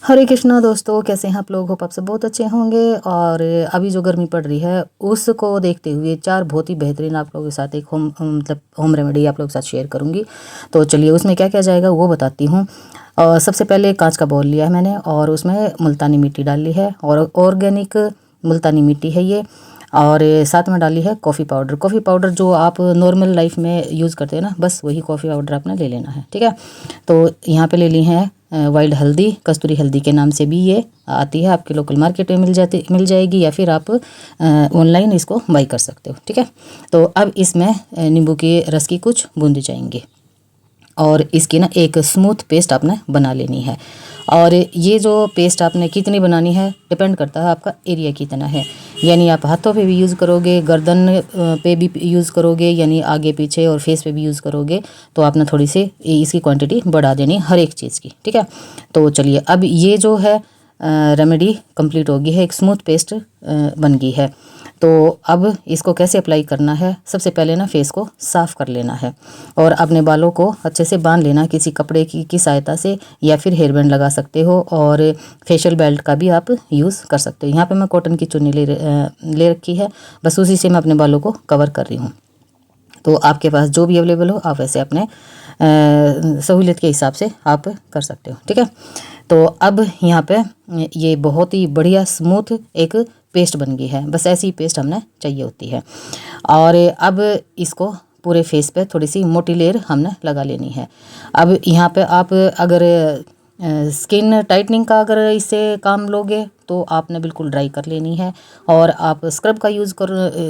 हरे कृष्णा दोस्तों, कैसे हैं आप लोग? होप आप सब बहुत अच्छे होंगे। और अभी जो गर्मी पड़ रही है उसको देखते हुए 4 बहुत ही बेहतरीन आप लोगों के साथ एक होम रेमेडी आप लोगों के साथ शेयर करूंगी। तो चलिए उसमें क्या क्या जाएगा वो बताती हूँ। सबसे पहले कांच का बाउल लिया है मैंने और उसमें मुल्तानी मिट्टी डाल ली है और ऑर्गेनिक मुल्तानी मिट्टी है ये। और साथ में डाली है कॉफ़ी पाउडर। कॉफ़ी पाउडर जो आप नॉर्मल लाइफ में यूज़ करते हैं ना, बस वही कॉफ़ी पाउडर आपने ले लेना है, ठीक है। तो यहाँ पे ले ली है वाइल्ड हल्दी, कस्तूरी हल्दी के नाम से भी ये आती है, आपके लोकल मार्केट में मिल जाएगी या फिर आप ऑनलाइन इसको बाई कर सकते हो, ठीक है। तो अब इसमें नींबू के रस की कुछ बूंदे जाएंगे और इसकी ना एक स्मूथ पेस्ट आपने बना लेनी है। और ये जो पेस्ट आपने कितनी बनानी है डिपेंड करता है आपका एरिया कितना है। यानी आप हाथों पे भी यूज़ करोगे, गर्दन पे भी यूज़ करोगे, यानी आगे पीछे और फेस पे भी यूज़ करोगे, तो आपने थोड़ी सी इसकी क्वांटिटी बढ़ा देनी हर एक चीज़ की, ठीक है। तो चलिए अब ये जो है रेमेडी कंप्लीट होगी है, एक स्मूथ पेस्ट बन गई है। तो अब इसको कैसे अप्लाई करना है, सबसे पहले ना फेस को साफ़ कर लेना है और अपने बालों को अच्छे से बांध लेना किसी कपड़े की सहायता से, या फिर हेयर बैंड लगा सकते हो और फेशियल बेल्ट का भी आप यूज़ कर सकते हो। यहाँ पे मैं कॉटन की चुन्नी ले रखी है, बस उसी से मैं अपने बालों को कवर कर रही हूँ। तो आपके पास जो भी अवेलेबल हो आप वैसे अपने सहूलियत के हिसाब से आप कर सकते हो, ठीक है। तो अब यहाँ पे ये बहुत ही बढ़िया स्मूथ एक पेस्ट बन गई है, बस ऐसी पेस्ट हमने चाहिए होती है। और अब इसको पूरे फेस पे थोड़ी सी मोटी लेयर हमने लगा लेनी है। अब यहाँ पे आप अगर स्किन टाइटनिंग का अगर इससे काम लोगे तो आपने बिल्कुल ड्राई कर लेनी है। और आप स्क्रब का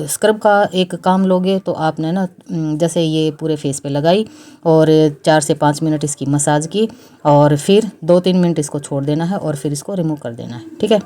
स्क्रब का एक काम लोगे तो आपने ना जैसे ये पूरे फेस पे लगाई और 4 से 5 मिनट इसकी मसाज की और फिर 2-3 मिनट इसको छोड़ देना है और फिर इसको रिमूव कर देना है, ठीक है।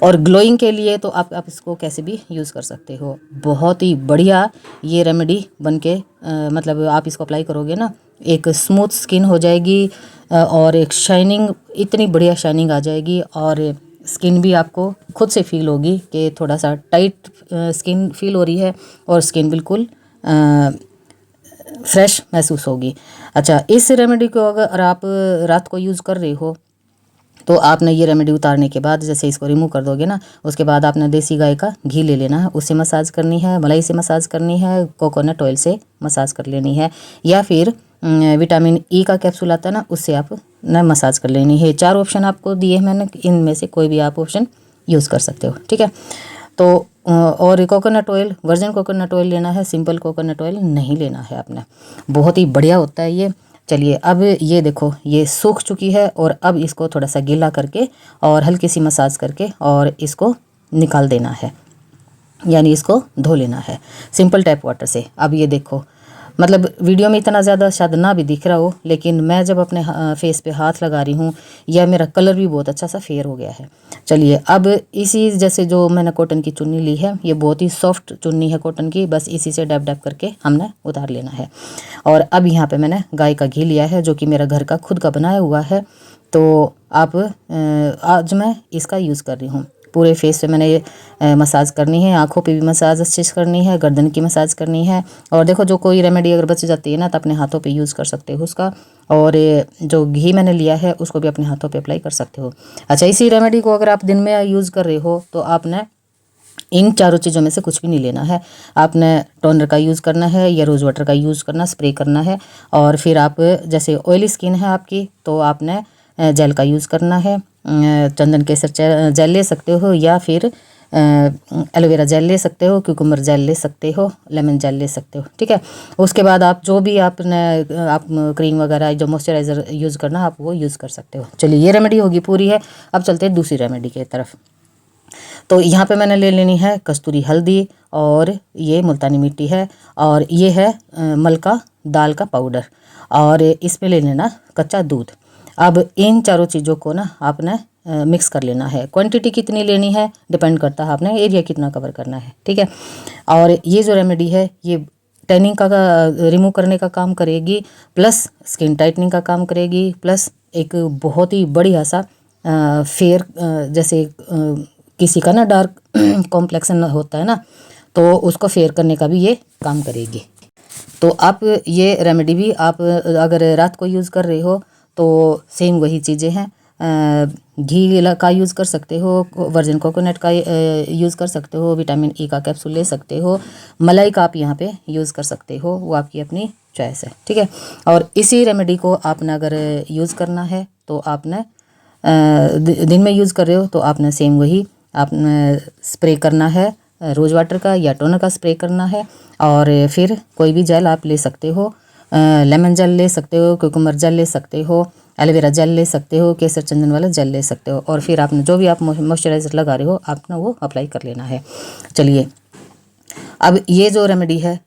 और ग्लोइंग के लिए तो आप इसको कैसे भी यूज़ कर सकते हो। बहुत ही बढ़िया ये रेमेडी बनके मतलब आप इसको अप्लाई करोगे ना, एक स्मूथ स्किन हो जाएगी और एक शाइनिंग, इतनी बढ़िया शाइनिंग आ जाएगी और स्किन भी आपको खुद से फील होगी कि थोड़ा सा टाइट स्किन फील हो रही है और स्किन बिल्कुल फ्रेश महसूस होगी। अच्छा, इस रेमेडी को अगर आप रात को यूज़ कर रहे हो तो आपने ये रेमेडी उतारने के बाद जैसे इसको रिमूव कर दोगे ना, उसके बाद आपने देसी गाय का घी ले लेना है, उससे मसाज करनी है, मलाई से मसाज करनी है, कोकोनट ऑयल से मसाज कर लेनी है, या फिर विटामिन ई का कैप्सूल आता है ना, उससे आप ना मसाज कर लेनी है। 4 ऑप्शन आपको दिए हैं मैंने, इनमें से कोई भी आप ऑप्शन यूज़ कर सकते हो, ठीक है। तो और coconut oil, virgin coconut oil लेना है, सिंपल कोकोनट ऑयल नहीं लेना है आपने, बहुत ही बढ़िया होता है ये। चलिए अब ये देखो ये सूख चुकी है और अब इसको थोड़ा सा गीला करके और हल्की सी मसाज करके और इसको निकाल देना है, यानी इसको धो लेना है सिंपल टैप वाटर से। अब ये देखो, मतलब वीडियो में इतना ज़्यादा शायद ना भी दिख रहा हो, लेकिन मैं जब अपने फेस पे हाथ लगा रही हूँ या मेरा कलर भी बहुत अच्छा सा फेयर हो गया है। चलिए अब इसी जैसे जो मैंने कॉटन की चुन्नी ली है, ये बहुत ही सॉफ्ट चुन्नी है कॉटन की, बस इसी से डैप डैप करके हमने उतार लेना है। और अब यहाँ पे मैंने गाय का घी लिया है जो कि मेरा घर का खुद का बनाया हुआ है। तो आप आज मैं इसका यूज़ कर रही हूँ। पूरे फेस पे मैंने ये मसाज करनी है, आंखों पे भी मसाज अच्छे से करनी है, गर्दन की मसाज करनी है। और देखो जो कोई रेमेडी अगर बच जाती है ना तो अपने हाथों पे यूज़ कर सकते हो उसका। और जो घी मैंने लिया है उसको भी अपने हाथों पे अप्लाई कर सकते हो। अच्छा, इसी रेमेडी को अगर आप दिन में यूज़ कर रहे हो तो आपने इन चारों चीज़ों में से कुछ भी नहीं लेना है। आपने टोनर का यूज़ करना है या रोज़ वाटर का यूज़ करना, स्प्रे करना है। और फिर आप जैसे ऑयली स्किन है आपकी तो आपने जेल का यूज़ करना है। चंदन केसर जेल ले सकते हो या फिर एलोवेरा जेल ले सकते हो, क्यूकम्बर जेल ले सकते हो, लेमन जेल ले सकते हो, ठीक है। उसके बाद आप जो भी आपने आप क्रीम वगैरह जो मॉइस्चराइज़र यूज़ करना आप वो यूज़ कर सकते हो। चलिए ये रेमेडी होगी पूरी है। अब चलते हैं दूसरी रेमेडी की तरफ। तो यहाँ पे मैंने ले लेनी है कस्तूरी हल्दी और ये मुल्तानी मिट्टी है और ये है मलका दाल का पाउडर और इसमें ले लेना कच्चा दूध। अब इन चारों चीज़ों को ना आपने मिक्स कर लेना है। क्वांटिटी कितनी लेनी है डिपेंड करता है आपने एरिया कितना कवर करना है, ठीक है। और ये जो रेमेडी है ये टैनिंग का रिमूव करने का काम करेगी, प्लस स्किन टाइटनिंग का काम करेगी, प्लस एक बहुत ही बढ़िया सा फेयर जैसे किसी का ना डार्क कॉम्प्लेक्शन होता है ना, तो उसको फेयर करने का भी ये काम करेगी। तो आप ये रेमेडी भी आप अगर रात को यूज़ कर रहे हो तो सेम वही चीज़ें हैं। घी का यूज़ कर सकते हो, वर्जिन कोकोनट का यूज़ कर सकते हो, विटामिन ई का कैप्सूल ले सकते हो, मलाई का आप यहाँ पे यूज़ कर सकते हो, वो आपकी अपनी चॉइस है, ठीक है। और इसी रेमेडी को आपने अगर यूज़ करना है तो आपने दिन में यूज़ कर रहे हो तो आपने सेम वही आपने स्प्रे करना है, रोज़ वाटर का या टोनर का स्प्रे करना है। और फिर कोई भी जेल आप ले सकते हो, लेमन जेल ले सकते हो, कुकुम्बर जेल ले सकते हो, एलोवेरा जेल ले सकते हो, केसर चंदन वाला जेल ले सकते हो। और फिर आपने जो भी आप मॉइस्चराइज़र लगा रहे हो आपने वो अप्लाई कर लेना है। चलिए, अब ये जो रेमेडी है,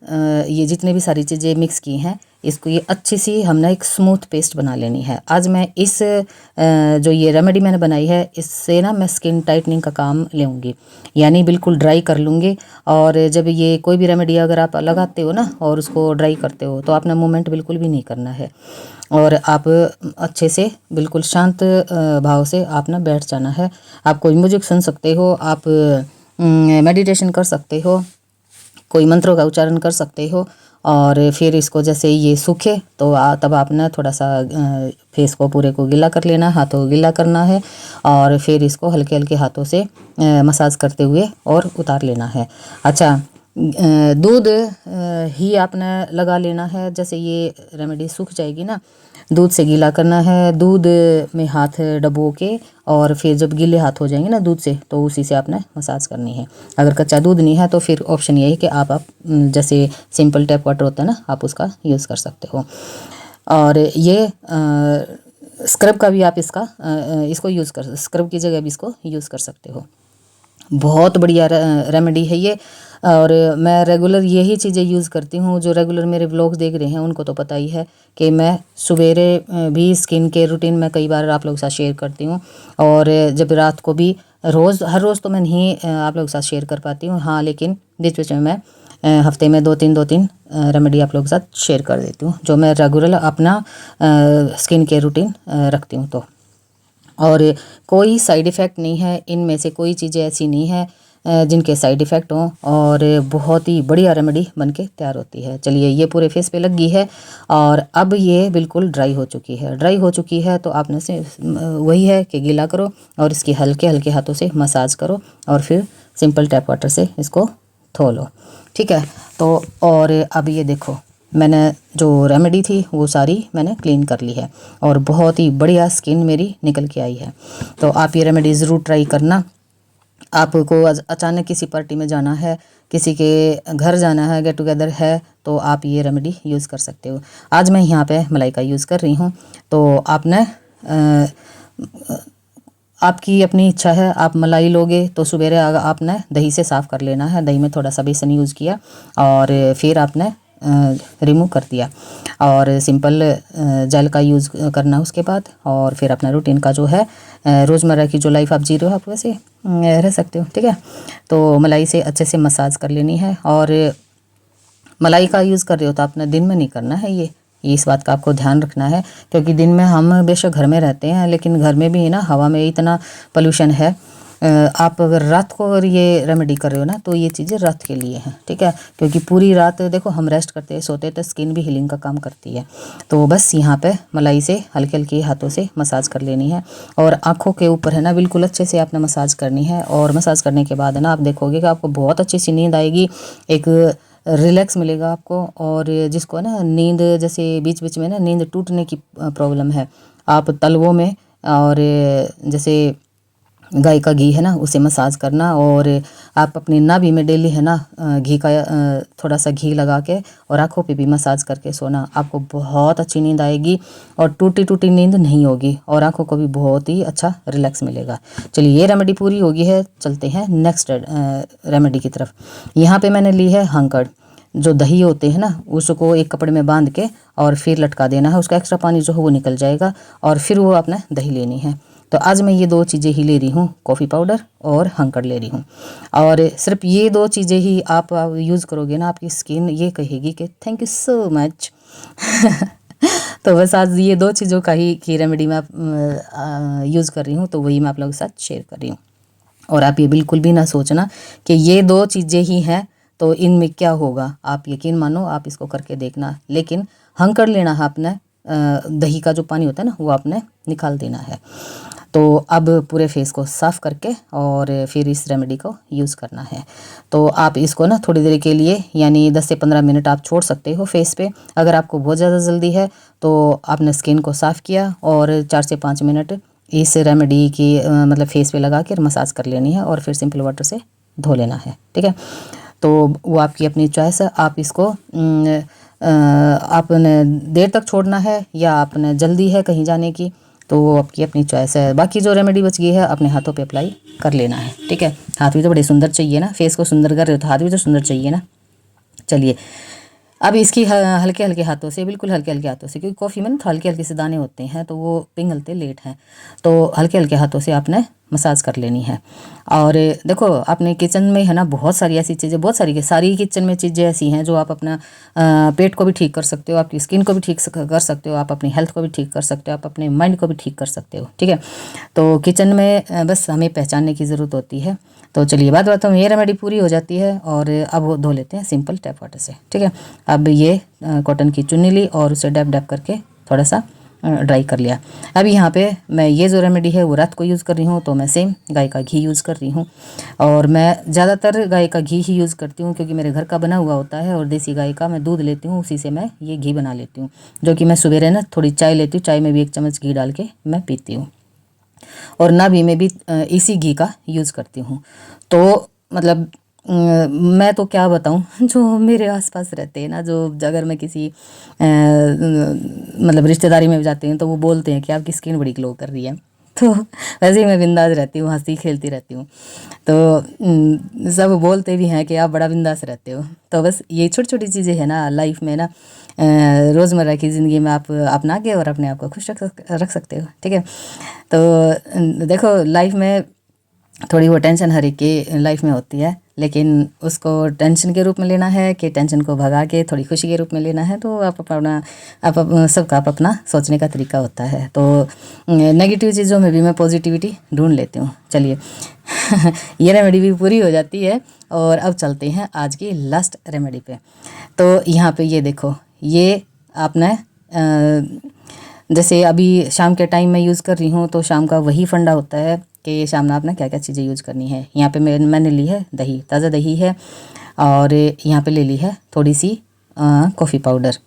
ये जितने भी सारी चीज़ें मिक्स की हैं, इसको ये अच्छी सी हमने एक स्मूथ पेस्ट बना लेनी है। आज मैं इस जो ये रेमेडी मैंने बनाई है इससे ना मैं स्किन टाइटनिंग का काम लूँगी, यानी बिल्कुल ड्राई कर लूँगी। और जब ये कोई भी रेमेडी अगर आप लगाते हो ना और उसको ड्राई करते हो तो आपने मूवमेंट बिल्कुल भी नहीं करना है, और आप अच्छे से बिल्कुल शांत भाव से आपने बैठ जाना है। आप कोई म्यूजिक सुन सकते हो, आप मेडिटेशन कर सकते हो, कोई मंत्रों का उच्चारण कर सकते हो। और फिर इसको जैसे ये सूखे तो तब आपने थोड़ा सा फेस को पूरे को गीला कर लेना, हाथों को गीला करना है, और फिर इसको हल्के हल्के हाथों से मसाज करते हुए और उतार लेना है। अच्छा, दूध ही आपने लगा लेना है। जैसे ये रेमेडी सूख जाएगी ना, दूध से गीला करना है, दूध में हाथ डबो के, और फिर जब गीले हाथ हो जाएंगे ना दूध से तो उसी से आपने मसाज करनी है। अगर कच्चा दूध नहीं है तो फिर ऑप्शन ये है कि आप जैसे सिंपल टैप वाटर होता है ना, आप उसका यूज़ कर सकते हो। और ये स्क्रब का भी आप इसको यूज़ कर, स्क्रब की जगह भी इसको यूज़ कर सकते हो। बहुत बढ़िया रेमेडी है ये, और मैं रेगुलर यही चीज़ें यूज़ करती हूँ। जो रेगुलर मेरे व्लॉग देख रहे हैं उनको तो पता ही है कि मैं सवेरे भी स्किन केयर रूटीन में कई बार आप लोगों के साथ शेयर करती हूँ, और जब रात को भी हर रोज़ तो मैं नहीं आप लोगों के साथ शेयर कर पाती हूँ, हाँ, लेकिन बीच बीच में मैं हफ्ते में दो तीन रेमेडी आप लोगों के साथ शेयर कर देती हूँ, जो मैं रेगुलर अपना स्किन केयर रूटीन रखती हूँ। तो और कोई साइड इफ़ेक्ट नहीं है, इनमें से कोई चीज़ें ऐसी नहीं है जिनके साइड इफ़ेक्ट हों, और बहुत ही बढ़िया रेमेडी बनके तैयार होती है। चलिए, ये पूरे फेस पे लग गई है और अब ये बिल्कुल ड्राई हो चुकी है। ड्राई हो चुकी है तो आपने से वही है कि गीला करो और इसकी हल्के हल्के हाथों से मसाज करो, और फिर सिंपल टैप वाटर से इसको धो लो, ठीक है। तो और अब ये देखो, मैंने जो रेमेडी थी वो सारी मैंने क्लीन कर ली है, और बहुत ही बढ़िया स्किन मेरी निकल के आई है। तो आप ये रेमेडी ज़रूर ट्राई करना। आपको अचानक किसी पार्टी में जाना है, किसी के घर जाना है, गेट टुगेदर है, तो आप ये रेमेडी यूज़ कर सकते हो। आज मैं यहाँ पे मलाई का यूज़ कर रही हूँ, तो आपने आपकी अपनी इच्छा है, आप मलाई लोगे तो सवेरे आपने दही से साफ़ कर लेना है। दही में थोड़ा सा बेसन यूज़ किया और फिर आपने रिमूव कर दिया, और सिंपल जेल का यूज़ करना उसके बाद। और फिर अपना रूटीन का जो है रोज़मर्रा की जो लाइफ आप जी रहे हो आप वैसे रह सकते हो, ठीक है। तो मलाई से अच्छे से मसाज कर लेनी है, और मलाई का यूज़ कर रहे हो तो आपने दिन में नहीं करना है ये इस बात का आपको ध्यान रखना है, क्योंकि दिन में हम बेशक घर में रहते हैं लेकिन घर में भी ना हवा में इतना पोल्यूशन है। आप अगर रात को अगर ये रेमेडी कर रहे हो ना तो ये चीज़ें रात के लिए हैं, ठीक है, क्योंकि पूरी रात देखो हम रेस्ट करते हैं, सोते हैं, तो स्किन भी हीलिंग का काम करती है। तो बस यहाँ पे मलाई से हल्के हल्के हाथों से मसाज कर लेनी है, और आँखों के ऊपर है ना बिल्कुल अच्छे से आपने मसाज करनी है। और मसाज करने के बाद है ना आप देखोगे कि आपको बहुत अच्छी सी नींद आएगी, एक रिलैक्स मिलेगा आपको। और जिसको ना नींद जैसे बीच बीच में ना नींद टूटने की प्रॉब्लम है, आप तलवों में और जैसे गाय का घी है ना उसे मसाज करना, और आप अपनी नाभि में डेली है ना घी का थोड़ा सा घी लगा के और आँखों पे भी मसाज करके सोना, आपको बहुत अच्छी नींद आएगी और टूटी टूटी नींद नहीं होगी, और आँखों को भी बहुत ही अच्छा रिलैक्स मिलेगा। चलिए, ये रेमेडी पूरी होगी है, चलते हैं नेक्स्ट रेमेडी की तरफ। यहाँ पे मैंने ली है हंकड़। जो दही होते हैं ना उसको एक कपड़े में बांध के और फिर लटका देना है, उसका एक्स्ट्रा पानी जो है वो निकल जाएगा, और फिर वो आपने दही लेनी है। तो आज मैं ये दो चीज़ें ही ले रही हूँ, कॉफ़ी पाउडर और हंकड़ ले रही हूँ, और सिर्फ ये दो चीज़ें ही आप यूज़ करोगे ना, आपकी स्किन ये कहेगी कि थैंक यू सो मच। तो बस आज ये दो चीज़ों का ही की रेमेडी मैं यूज़ कर रही हूँ, तो वही मैं आप लोगों के साथ शेयर कर रही हूँ। और आप ये बिल्कुल भी ना सोचना कि ये दो चीज़ें ही हैं तो इनमें क्या होगा, आप यकीन मानो, आप इसको करके देखना। लेकिन हंकड़ लेना है आपने, दही का जो पानी होता है ना वो आपने निकाल देना है। तो अब पूरे फेस को साफ़ करके और फिर इस रेमेडी को यूज़ करना है। तो आप इसको ना थोड़ी देर के लिए यानी 10 से 15 मिनट आप छोड़ सकते हो फेस पे। अगर आपको बहुत ज़्यादा जल्दी है तो आपने स्किन को साफ़ किया और 4 से 5 मिनट इस रेमेडी की मतलब फेस पे लगा कर मसाज कर लेनी है और फिर सिंपल वाटर से धो लेना है, ठीक है। तो वो आपकी अपनी चॉइस है। आप इसको आपने देर तक छोड़ना है या आपने जल्दी है कहीं जाने की, तो वो आपकी अपनी चॉइस है। बाकी जो रेमेडी बच गई है अपने हाथों पे अप्लाई कर लेना है, ठीक है। हाथ भी तो बड़े सुंदर चाहिए ना, फेस को सुंदर कर रहे हो तो हाथ भी तो सुंदर चाहिए ना। चलिए अब इसकी हल्के हल्के हाथों से, बिल्कुल हल्के हल्के हाथों से, क्योंकि कॉफ़ी में ना हल्के हल्के से दाने होते हैं तो वो पिघलते लेट हैं, तो हल्के हल्के हाथों से आपने मसाज कर लेनी है। और देखो अपने किचन में है ना बहुत सारी ऐसी चीज़ें, बहुत सारी किचन में चीज़ें ऐसी हैं जो आप अपना पेट को भी ठीक कर सकते हो, आपकी स्किन को भी ठीक कर सकते हो, आप अपनी हेल्थ को भी ठीक कर सकते हो, आप अपने माइंड को भी ठीक कर सकते हो, ठीक है। तो किचन में बस हमें पहचानने की ज़रूरत होती है। तो चलिए बात बातों में ये रेमेडी पूरी हो जाती है और अब वो धो लेते हैं सिंपल टैप वाटर से, ठीक है। अब ये कॉटन की चुन्नी ली और उसे डैप डैप करके थोड़ा सा ड्राई कर लिया। अब यहाँ पे मैं ये जो रेमेडी है वो रात को यूज़ कर रही हूँ, तो मैं सेम गाय का घी यूज़ कर रही हूँ और मैं ज़्यादातर गाय का घी ही यूज़ करती हूँ क्योंकि मेरे घर का बना हुआ होता है और देसी गाय का मैं दूध लेती हूँ, उसी से मैं ये घी बना लेती हूँ, जो कि मैं सवेरे ना थोड़ी चाय लेती हूँ, चाय में भी 1 चम्मच घी डाल के मैं पीती हूँ और नाभि में भी इसी घी का यूज़ करती हूँ। तो मतलब मैं तो क्या बताऊँ जो मेरे आसपास रहते हैं ना, जो अगर मैं किसी मतलब रिश्तेदारी में भी जाते हैं तो वो बोलते हैं कि आपकी स्किन बड़ी ग्लो कर रही है। तो वैसे ही मैं बिंदास रहती हूँ, हंसती खेलती रहती हूँ, तो सब बोलते भी हैं कि आप बड़ा बिंदास रहते हो। तो बस ये छोटी छोटी चीज़ें हैं ना लाइफ में ना, रोज़मर्रा की ज़िंदगी में आप अपना के और अपने आप को खुश रख सकते हो, ठीक है। तो देखो लाइफ में थोड़ी वो टेंशन हर एक की लाइफ में होती है, लेकिन उसको टेंशन के रूप में लेना है कि टेंशन को भगा के थोड़ी खुशी के रूप में लेना है, तो आप अपना सबका आप अपना सोचने का तरीका होता है। तो नेगेटिव चीज़ों में भी मैं पॉजिटिविटी ढूंढ लेती हूँ। चलिए ये रेमेडी भी पूरी हो जाती है और अब चलते हैं आज की लास्ट रेमेडी पे। तो यहाँ पे ये देखो, ये आपने जैसे अभी शाम के टाइम में यूज़ कर रही हूँ, तो शाम का वही फंडा होता है कि शाम में आपने क्या क्या चीज़ें यूज़ करनी है। यहाँ पे मैंने ली है दही, ताज़ा दही है, और यहाँ पे ले ली है थोड़ी सी कॉफ़ी पाउडर।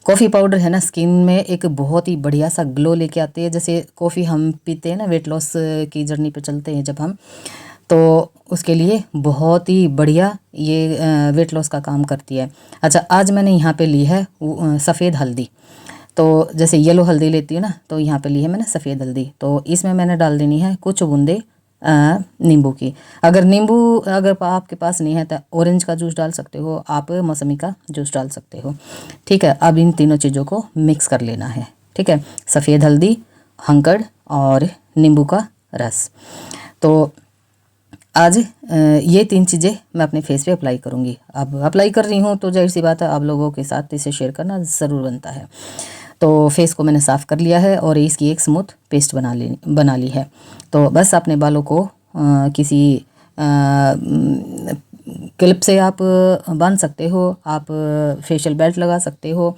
कॉफ़ी पाउडर है ना स्किन में एक बहुत ही बढ़िया सा ग्लो लेके आती है। जैसे कॉफ़ी हम पीते हैं ना, वेट लॉस की जर्नी पे चलते हैं जब हम, तो उसके लिए बहुत ही बढ़िया ये वेट लॉस का काम करती है। अच्छा आज मैंने यहाँ पे ली है सफ़ेद हल्दी। तो जैसे येलो हल्दी लेती हूँ ना, तो यहाँ पे ली है मैंने सफ़ेद हल्दी। तो इसमें मैंने डाल देनी है कुछ बूंदे नींबू की। अगर नींबू अगर आपके पास नहीं है तो ऑरेंज का जूस डाल सकते हो, आप मौसमी का जूस डाल सकते हो, ठीक है। अब इन तीनों चीज़ों को मिक्स कर लेना है, ठीक है। सफ़ेद हल्दी, हंकड़ और नींबू का रस। तो आज ये 3 चीज़ें मैं अपने फेस पे अप्लाई करूँगी। अब अप्लाई कर रही हूँ तो जाहिर सी बात है आप लोगों के साथ इसे शेयर करना ज़रूर बनता है। तो फेस को मैंने साफ़ कर लिया है और इसकी एक स्मूथ पेस्ट बना ली है। तो बस अपने बालों को किसी क्लिप से आप बांध सकते हो, आप फेशियल बेल्ट लगा सकते हो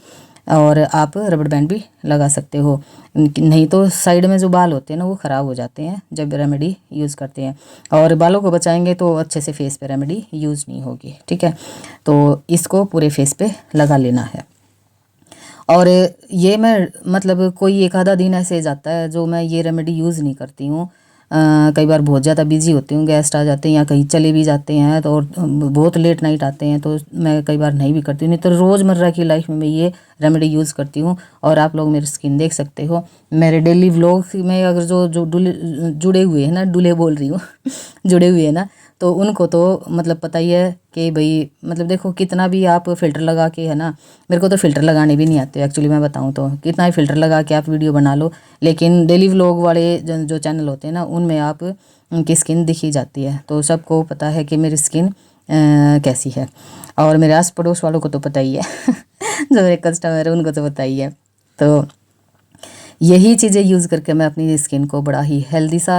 और आप रबड़ बैंड भी लगा सकते हो। नहीं तो साइड में जो बाल होते हैं ना वो ख़राब हो जाते हैं जब रेमेडी यूज़ करते हैं, और बालों को बचाएंगे तो अच्छे से फेस पे रेमेडी यूज़ नहीं होगी, ठीक है। तो इसको पूरे फेस पे लगा लेना है। और ये मैं मतलब कोई एक आधा दिन ऐसे जाता है जो मैं ये रेमेडी यूज़ नहीं करती हूँ। कई बार बहुत ज़्यादा बिजी होती हूँ, गेस्ट आ जाते हैं या कहीं चले भी जाते हैं तो, और बहुत लेट नाइट आते हैं तो मैं कई बार नहीं भी करती हूँ। नहीं तो रोज़मर्रा की लाइफ में मैं ये रेमेडी यूज़ करती हूँ। और आप लोग मेरी स्किन देख सकते हो मेरे डेली व्लॉग में, अगर जो जो जुड़े हुए हैं ना, डुले बोल रही हूँ जुड़े हुए हैं ना, तो उनको तो मतलब पता ही है कि भाई मतलब देखो कितना भी आप फ़िल्टर लगा के, है ना, मेरे को तो फ़िल्टर लगाने भी नहीं आते एक्चुअली मैं बताऊं तो, कितना ही फ़िल्टर लगा के आप वीडियो बना लो, लेकिन डेली व्लॉग वाले जो चैनल होते हैं ना उनमें आप उनकी स्किन दिखी जाती है। तो सबको पता है कि मेरी स्किन कैसी है, और मेरे आस पड़ोस वालों को तो पता ही है जो मेरे कस्टमर है उनको तो पता ही है। तो यही चीज़ें यूज़ करके मैं अपनी स्किन को बड़ा ही हेल्दी सा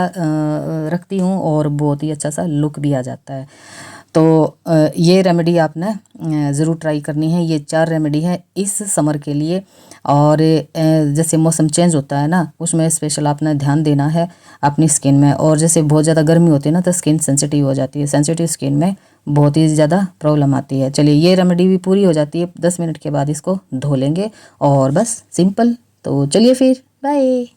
रखती हूँ और बहुत ही अच्छा सा लुक भी आ जाता है। तो ये रेमेडी आपने ज़रूर ट्राई करनी है। ये 4 रेमेडी है इस समर के लिए। और जैसे मौसम चेंज होता है ना, उसमें स्पेशल आपने ध्यान देना है अपनी स्किन में। और जैसे बहुत ज़्यादा गर्मी होती है ना, तो स्किन सेंसिटिव हो जाती है। सेंसिटिव स्किन में बहुत ही ज़्यादा प्रॉब्लम आती है। चलिए, ये रेमेडी भी पूरी हो जाती है। 10 मिनट के बाद इसको धो लेंगे और बस सिंपल। तो चलिए फिर, बाय।